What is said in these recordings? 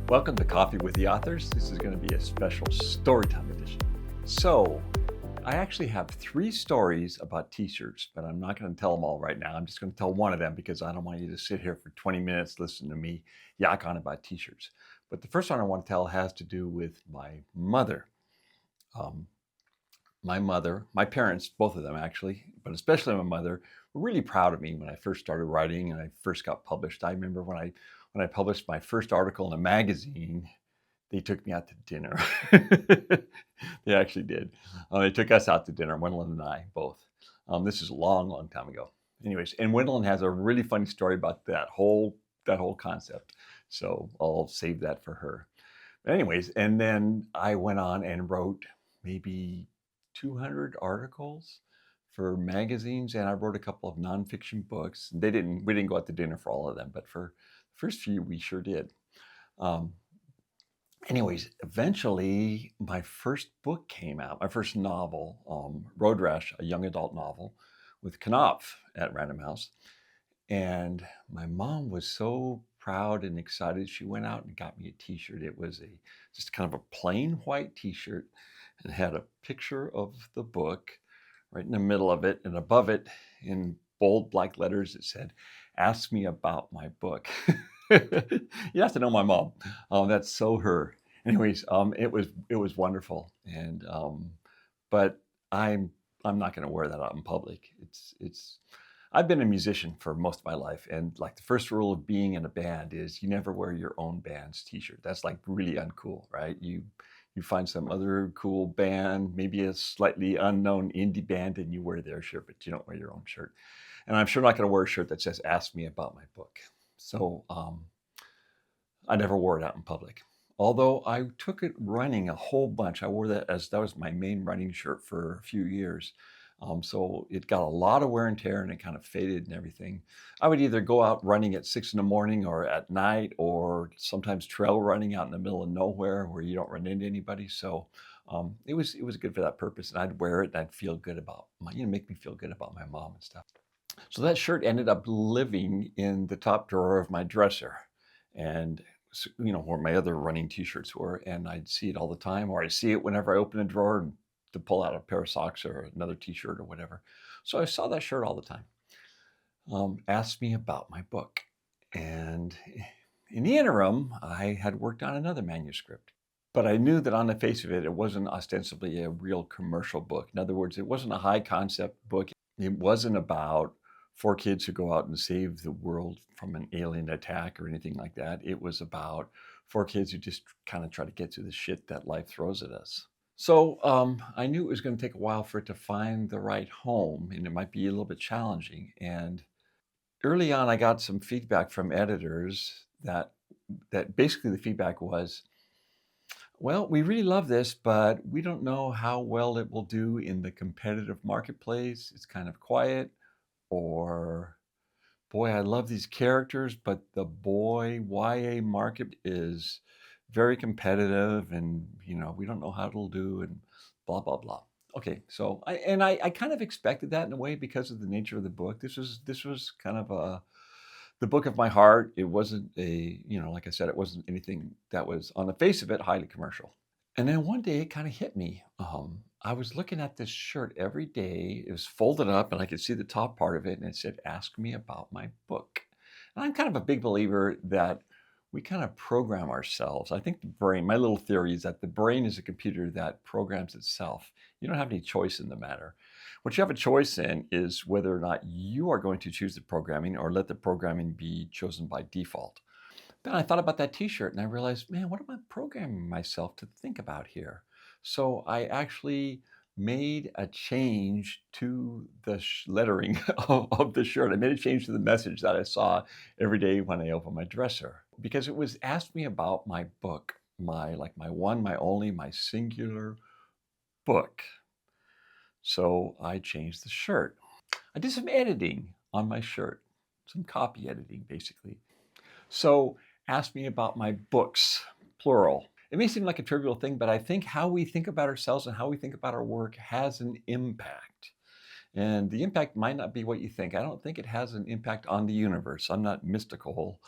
Welcome to Coffee with the Authors. This is going to be a special storytime edition. So, I actually have 3 stories about t-shirts, but I'm not going to tell them all right now. I'm just going to tell one of them because I don't want you to sit here for 20 minutes listening to me yak on about t-shirts. But the first one I want to tell has to do with my mother. My parents, both of them actually, but especially my mother, were really proud of me when I first started writing and I first got published. I remember when I published my first article in a magazine, they took me out to dinner. They actually did. They took us out to dinner, Wendelin and I both. This is a long, long time ago. Anyways, and Wendelin has a really funny story about that whole concept. So I'll save that for her. But anyways, and then I went on and wrote maybe 200 articles for magazines, and I wrote a couple of nonfiction books. We didn't go out to dinner for all of them, but for the first few we sure did. Anyways, eventually my first book came out, my first novel, ROAD RASH, a young adult novel with Knopf at Random House. And my mom was so proud and excited. She went out and got me a t-shirt. It was just kind of a plain white t-shirt and had a picture of the book right in the middle of it. And above it in bold black letters, it said, "Ask me about my book." You have to know my mom. That's so her. Anyways, it was wonderful, and but I'm not going to wear that out in public. I've been a musician for most of my life, and like the first rule of being in a band is you never wear your own band's t-shirt. That's like really uncool, right? You find some other cool band, maybe a slightly unknown indie band, and you wear their shirt, but you don't wear your own shirt. And I'm sure not going to wear a shirt that says "Ask me about my book." So I never wore it out in public. Although I took it running a whole bunch. I wore that was my main running shirt for a few years. So it got a lot of wear and tear and it kind of faded and everything. I would either go out running at 6 in the morning or at night, or sometimes trail running out in the middle of nowhere where you don't run into anybody. So it was good for that purpose. And I'd wear it and I'd feel good about make me feel good about my mom and stuff. So that shirt ended up living in the top drawer of my dresser, and where my other running t-shirts were, and I'd see it all the time, or I see it whenever I open a drawer to pull out a pair of socks or another t-shirt or whatever. So I saw that shirt all the time. Asked me about my book. And in the interim, I had worked on another manuscript. But I knew that on the face of it, it wasn't ostensibly a real commercial book. In other words, it wasn't a high concept book. It wasn't about 4 kids who go out and save the world from an alien attack or anything like that. It was about 4 kids who just kind of try to get through the shit that life throws at us. So I knew it was going to take a while for it to find the right home, and it might be a little bit challenging. And early on, I got some feedback from editors that basically the feedback was, well, we really love this, but we don't know how well it will do in the competitive marketplace. It's kind of quiet. Or, boy, I love these characters, but the boy YA market is very competitive, and we don't know how it'll do, and blah blah blah. Okay, so I kind of expected that in a way because of the nature of the book. This was kind of the book of my heart. It wasn't like I said, it wasn't anything that was on the face of it highly commercial. And then one day it kind of hit me. I was looking at this shirt every day. It was folded up and I could see the top part of it, and it said, "Ask me about my book." And I'm kind of a big believer that we kind of program ourselves. I think the brain, my little theory is that the brain is a computer that programs itself. You don't have any choice in the matter. What you have a choice in is whether or not you are going to choose the programming or let the programming be chosen by default. Then I thought about that t-shirt and I realized, man, what am I programming myself to think about here? So I actually made a change to the lettering of the shirt. I made a change to the message that I saw every day when I opened my dresser, because it was asked me about my book, my one, my only, my singular book. So I changed the shirt. I did some editing on my shirt, some copy editing basically. So ask me about my books, plural. It may seem like a trivial thing, but I think how we think about ourselves and how we think about our work has an impact. And the impact might not be what you think. I don't think it has an impact on the universe. I'm not mystical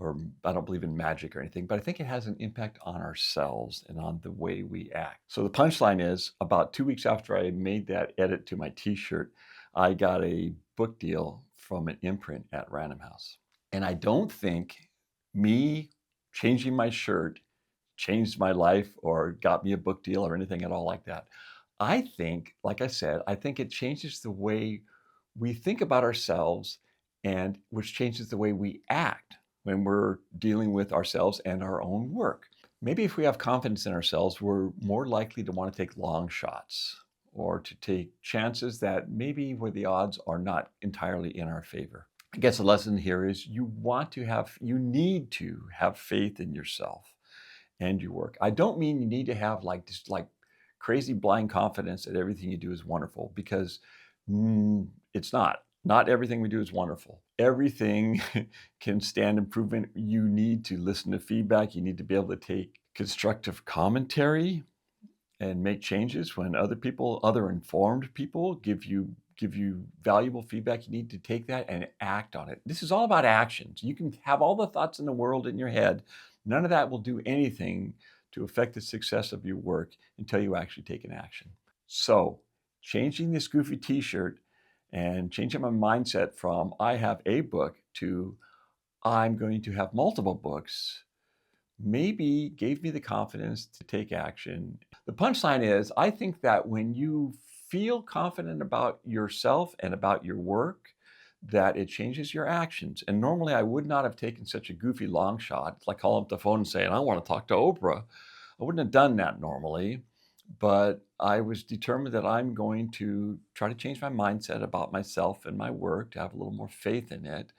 or I don't believe in magic or anything, but I think it has an impact on ourselves and on the way we act. So the punchline is, about 2 weeks after I made that edit to my t-shirt, I got a book deal from an imprint at Random House. And I don't think me changing my shirt changed my life or got me a book deal or anything at all like that. I think, like I said, I think it changes the way we think about ourselves, and which changes the way we act when we're dealing with ourselves and our own work. Maybe if we have confidence in ourselves, we're more likely to want to take long shots or to take chances that maybe where the odds are not entirely in our favor. I guess the lesson here is you need to have faith in yourself and your work. I don't mean you need to have just crazy blind confidence that everything you do is wonderful, because it's not. Not everything we do is wonderful. Everything can stand improvement. You need to listen to feedback. You need to be able to take constructive commentary and make changes when other informed people give you valuable feedback. You need to take that and act on it. This is all about actions. You can have all the thoughts in the world in your head. None of that will do anything to affect the success of your work until you actually take an action. So changing this goofy t-shirt and changing my mindset from I have a book to I'm going to have multiple books maybe gave me the confidence to take action. The punchline is, I think that when you feel confident about yourself and about your work, that it changes your actions. And normally I would not have taken such a goofy long shot. It's like calling up the phone and saying, I want to talk to Oprah. I wouldn't have done that normally, but I was determined that I'm going to try to change my mindset about myself and my work, to have a little more faith in it.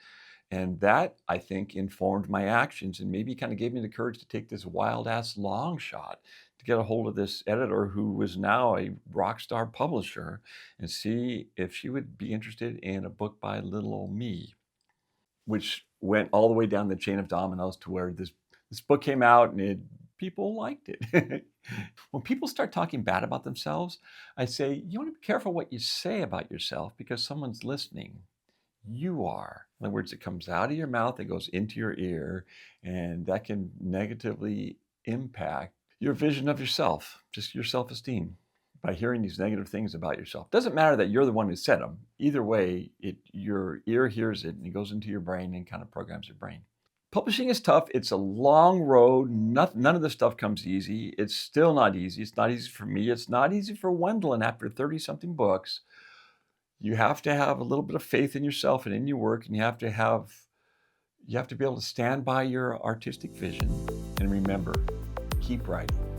And that, I think, informed my actions and maybe kind of gave me the courage to take this wild-ass long shot to get a hold of this editor who was now a rock star publisher and see if she would be interested in a book by little old me, which went all the way down the chain of dominoes to where this book came out and people liked it. When people start talking bad about themselves, I say, you want to be careful what you say about yourself, because someone's listening. You are. In other words, it comes out of your mouth, it goes into your ear, and that can negatively impact your vision of yourself, just your self-esteem, by hearing these negative things about yourself. Doesn't matter that you're the one who said them. Either way, your ear hears it and it goes into your brain and kind of programs your brain. Publishing is tough. It's a long road. None of this stuff comes easy. It's still not easy. It's not easy for me. It's not easy for Wendelin after 30-something books. You have to have a little bit of faith in yourself and in your work, and you have to be able to stand by your artistic vision. And remember, keep writing.